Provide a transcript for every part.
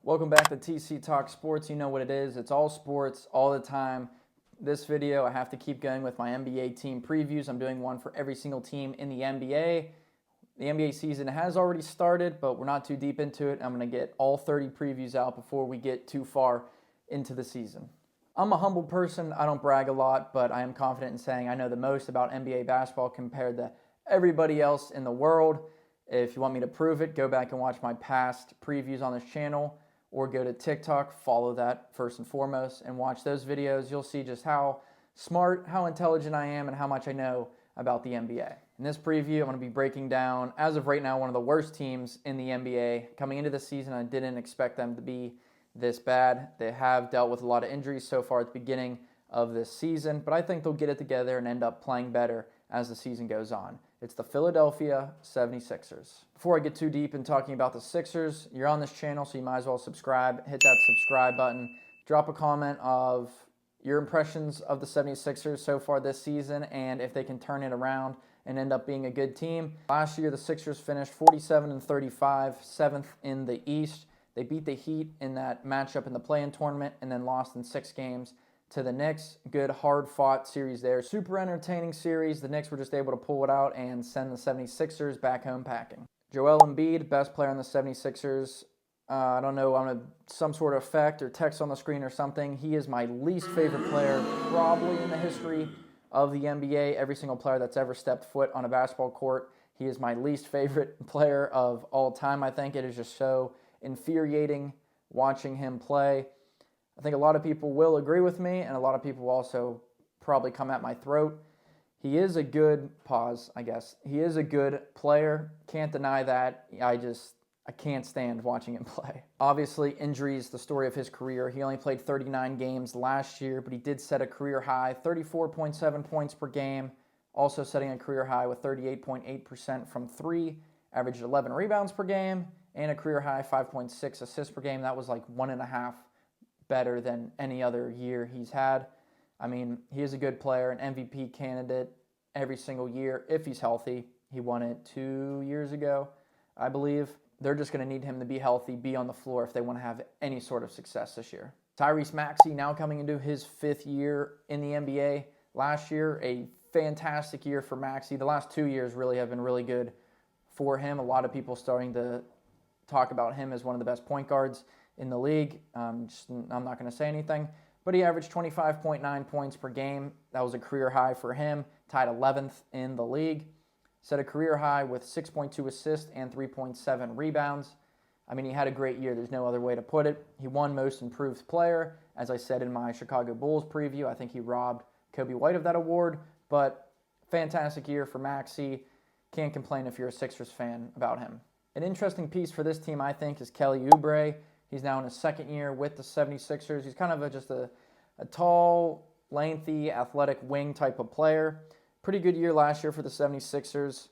Welcome back to TC Talk Sports. You know what it is. It's all sports, all the time. This video, I have to keep going with my NBA team previews. I'm doing one for every single team in the NBA. The NBA season has already started, but we're not too deep into it. I'm going to get all 30 previews out before we get too far into the season. I'm a humble person. I don't brag a lot, but I am confident in saying I know the most about NBA basketball compared to everybody else in the world. If you want me to prove it, go back and watch my past previews on this channel, or go to TikTok, follow that first and foremost, and watch those videos. You'll see just how smart, how intelligent I am, and how much I know about the NBA. In this preview, I'm going to be breaking down, as of right now, one of the worst teams in the NBA. Coming into the season, I didn't expect them to be this bad. They have dealt with a lot of injuries so far at the beginning of this season, but I think they'll get it together and end up playing better as the season goes on. It's the Philadelphia 76ers. Before I get too deep in talking about the Sixers, you're on this channel, so you might as well subscribe. Hit that subscribe button. Drop a comment of your impressions of the 76ers so far this season and if they can turn it around and end up being a good team. Last year, the Sixers finished 47-35, 7th in the East. They beat the Heat in that matchup in the play-in tournament and then lost in 6 games to the Knicks. Good, hard-fought series there. Super entertaining series. The Knicks were just able to pull it out and send the 76ers back home packing. Joel Embiid, best player on the 76ers. I don't know, on some sort of effect or text on the screen or something. He is my least favorite player probably in the history of the NBA. Every single player that's ever stepped foot on a basketball court, he is my least favorite player of all time. I think it is just so infuriating watching him play. I think a lot of people will agree with me, and a lot of people will also probably come at my throat. He is a good, he is a good player. Can't deny that. I can't stand watching him play. Obviously, injuries, the story of his career. He only played 39 games last year, but he did set a career high, 34.7 points per game, also setting a career high with 38.8% from 3, averaged 11 rebounds per game, and a career high 5.6 assists per game. That was like 1.5 better than any other year he's had. I mean, he is a good player, an MVP candidate every single year if he's healthy. He won it 2 years ago, I believe. They're just going to need him to be healthy, be on the floor if they want to have any sort of success this year. Tyrese Maxey now coming into his 5th year in the NBA. Last year, a fantastic year for Maxey. The last 2 years really have been really good for him. A lot of people starting to talk about him as one of the best point guards in the league. I'm not going to say anything, but he averaged 25.9 points per game. That was a career high for him, tied 11th in the league. Set a career high with 6.2 assists and 3.7 rebounds. I mean, he had a great year. There's no other way to put it. He won Most Improved Player. As I said in my Chicago Bulls preview, I think he robbed Kobe White of that award, but fantastic year for Maxey. Can't complain if you're a Sixers fan about him. An interesting piece for this team, I think, is Kelly Oubre. He's now in his 2nd year with the 76ers. He's kind of just a tall, lengthy, athletic wing type of player. Pretty good year last year for the 76ers.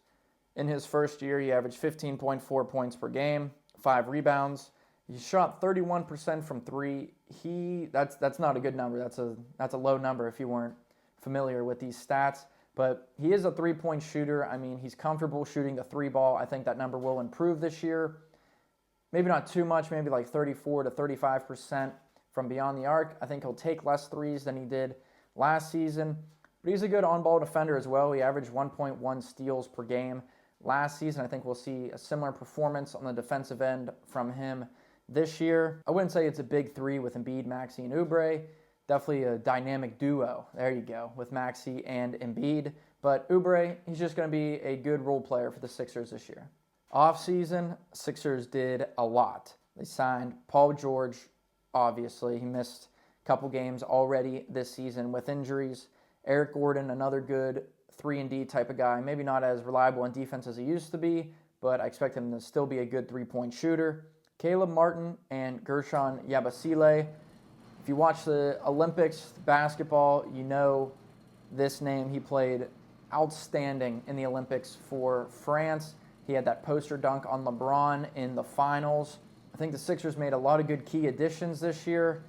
In his first year, he averaged 15.4 points per game, 5 rebounds. He shot 31% from 3. That's not a good number. That's a low number if you weren't familiar with these stats. But he is a 3-point shooter. I mean, he's comfortable shooting the 3 ball. I think that number will improve this year. Maybe not too much, maybe like 34 to 35% from beyond the arc. I think he'll take less threes than he did last season. But he's a good on-ball defender as well. He averaged 1.1 steals per game last season. I think we'll see a similar performance on the defensive end from him this year. I wouldn't say it's a big 3 with Embiid, Maxey, and Oubre. Definitely a dynamic duo, there you go, with Maxey and Embiid. But Oubre, he's just going to be a good role player for the Sixers this year. Off-season, Sixers did a lot. They signed Paul George, obviously. He missed a couple games already this season with injuries. Eric Gordon, another good 3-and-D type of guy. Maybe not as reliable in defense as he used to be, but I expect him to still be a good 3-point shooter. Caleb Martin and Gershon Yabusele. If you watch the Olympics basketball, you know this name. He played outstanding in the Olympics for France. He had that poster dunk on LeBron in the finals. I think the Sixers made a lot of good key additions this year.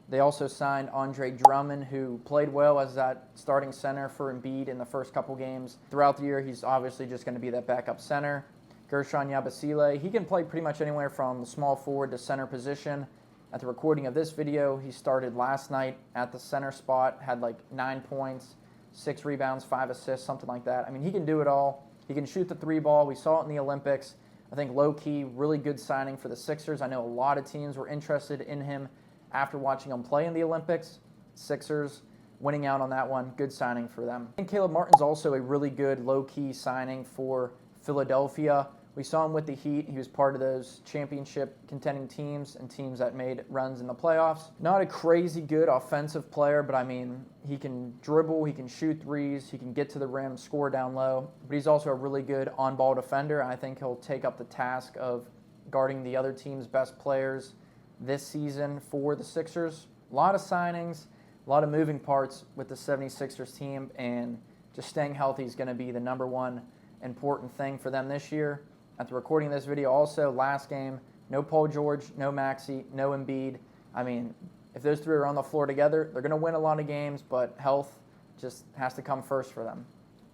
They also signed Andre Drummond, who played well as that starting center for Embiid in the first couple games. Throughout the year, he's obviously just going to be that backup center. Gershon Yabusele. He can play pretty much anywhere from small forward to center position. At the recording of this video, he started last night at the center spot, had like 9 points, 6 rebounds, 5 assists, something like that. I mean, he can do it all. He can shoot the 3-ball. We saw it in the Olympics. I think low-key, really good signing for the Sixers. I know a lot of teams were interested in him after watching him play in the Olympics. Sixers winning out on that one. Good signing for them. And Caleb Martin's also a really good low-key signing for Philadelphia. We saw him with the Heat. He was part of those championship contending teams and teams that made runs in the playoffs. Not a crazy good offensive player, but I mean, he can dribble, he can shoot threes, he can get to the rim, score down low, but he's also a really good on-ball defender. I think he'll take up the task of guarding the other team's best players this season for the Sixers. A lot of signings, a lot of moving parts with the 76ers team, and just staying healthy is going to be the number one important thing for them this year. At the recording of this video also, last game, no Paul George, no Maxey, no Embiid. I mean, if those three are on the floor together, they're going to win a lot of games, but health just has to come first for them.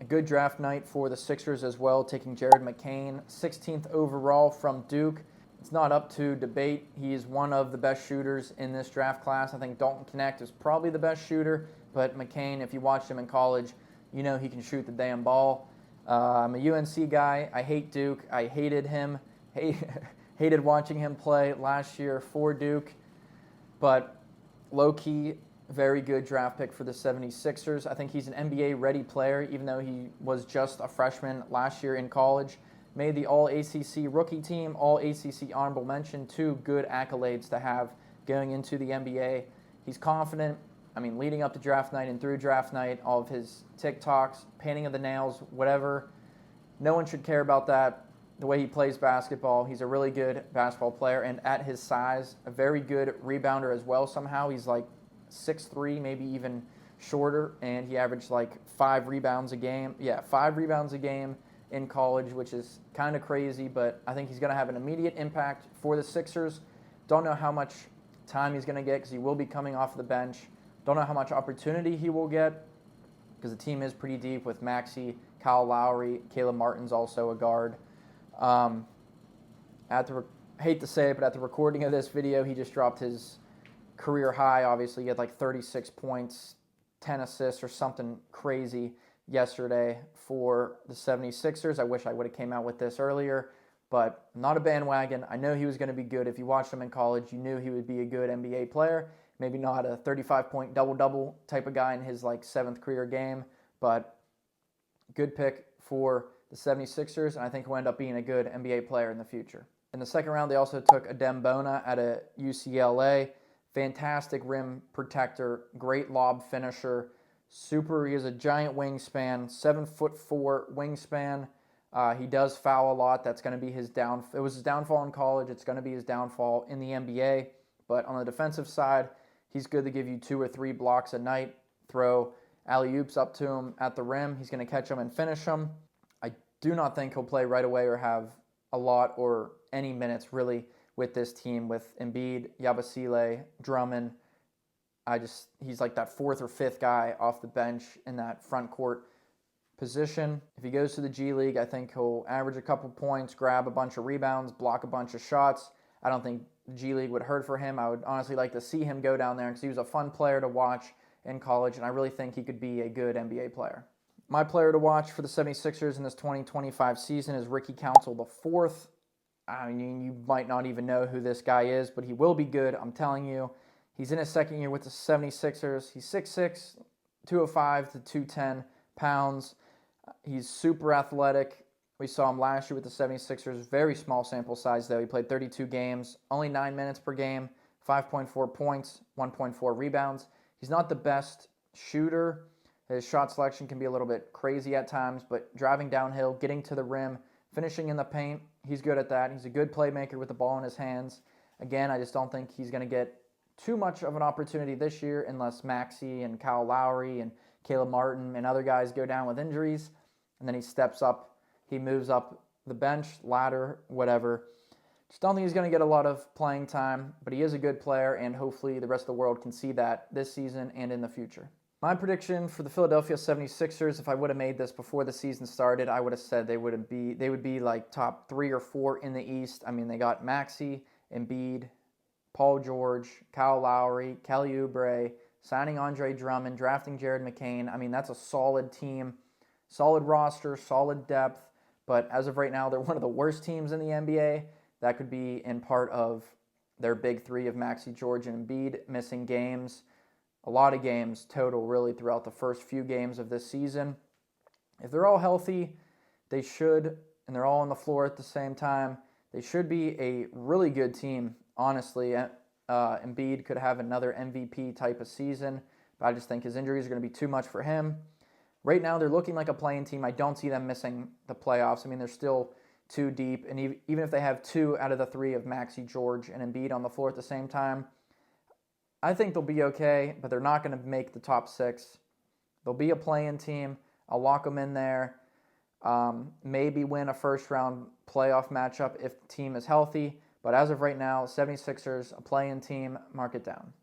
A good draft night for the Sixers as well, taking Jared McCain, 16th overall from Duke. It's not up to debate. He is one of the best shooters in this draft class. I think Dalton Knecht is probably the best shooter, but McCain, if you watched him in college, you know he can shoot the damn ball. I'm a UNC guy. I hate Duke. I hated him. Hated watching him play last year for Duke. But low-key, very good draft pick for the 76ers. I think he's an NBA-ready player, even though he was just a freshman last year in college. Made the All-ACC rookie team, All-ACC honorable mention. 2 good accolades to have going into the NBA. He's confident. I mean, leading up to draft night and through draft night, all of his TikToks, painting of the nails, whatever. No one should care about that. The way he plays basketball, he's a really good basketball player, and at his size, a very good rebounder as well somehow. He's like 6'3", maybe even shorter, and he averaged like 5 rebounds a game. Yeah, 5 rebounds a game in college, which is kind of crazy, but I think he's going to have an immediate impact for the Sixers. Don't know how much time he's going to get because he will be coming off the bench. Don't know how much opportunity he will get because the team is pretty deep with Maxey, Kyle Lowry, Caleb Martin's also a guard. Hate to say it, but at the recording of this video, he just dropped his career high. Obviously, he had like 36 points, 10 assists or something crazy yesterday for the 76ers. I wish I would have came out with this earlier, but I'm not a bandwagon. I know he was going to be good. If you watched him in college, you knew he would be a good NBA player. Maybe not a 35-point double-double type of guy in his like 7th career game, but good pick for the 76ers, and I think he'll end up being a good NBA player in the future. In the second round, they also took Adem Bona at a UCLA. Fantastic rim protector, great lob finisher. He has a giant wingspan, 7'4" wingspan. He does foul a lot. That's going to be his downfall. It was his downfall in college. It's going to be his downfall in the NBA. But on the defensive side, he's good to give you 2 or 3 blocks a night, throw alley-oops up to him at the rim. He's going to catch them and finish them. I do not think he'll play right away or have a lot or any minutes really with this team with Embiid, Yabusele, Drummond. He's like that 4th or 5th guy off the bench in that front court position. If he goes to the G League, I think he'll average a couple points, grab a bunch of rebounds, block a bunch of shots. I don't think the G League would hurt for him. I would honestly like to see him go down there because he was a fun player to watch in college, and I really think he could be a good NBA player. My player to watch for the 76ers in this 2025 season is Ricky Council IV. I mean, you might not even know who this guy is, but he will be good, I'm telling you. He's in his second year with the 76ers. He's 6'6", 205 to 210 pounds. He's super athletic. We saw him last year with the 76ers. Very small sample size, though. He played 32 games, only 9 minutes per game, 5.4 points, 1.4 rebounds. He's not the best shooter. His shot selection can be a little bit crazy at times, but driving downhill, getting to the rim, finishing in the paint, he's good at that. He's a good playmaker with the ball in his hands. Again, I just don't think he's going to get too much of an opportunity this year unless Maxey and Kyle Lowry and Caleb Martin and other guys go down with injuries, and then he steps up. He moves up the bench, ladder, whatever. Just don't think he's going to get a lot of playing time, but he is a good player, and hopefully the rest of the world can see that this season and in the future. My prediction for the Philadelphia 76ers, if I would have made this before the season started, I would have said they would be like top 3 or 4 in the East. I mean, they got Maxey, Embiid, Paul George, Kyle Lowry, Kelly Oubre, signing Andre Drummond, drafting Jared McCain. I mean, that's a solid team, solid roster, solid depth. But as of right now, they're one of the worst teams in the NBA. That could be in part of their big three of Maxey, George, and Embiid missing games. A lot of games total, really, throughout the first few games of this season. If they're all healthy, they should, and they're all on the floor at the same time, they should be a really good team, honestly. Embiid could have another MVP type of season, but I just think his injuries are going to be too much for him. Right now, they're looking like a playing team. I don't see them missing the playoffs. I mean, they're still too deep, and even if they have 2 out of the 3 of Maxey, George, and Embiid on the floor at the same time, I think they'll be okay, but they're not going to make the top 6. They'll be a play-in team. I'll lock them in there. Maybe win a first-round playoff matchup if the team is healthy. But as of right now, 76ers, a play-in team, mark it down.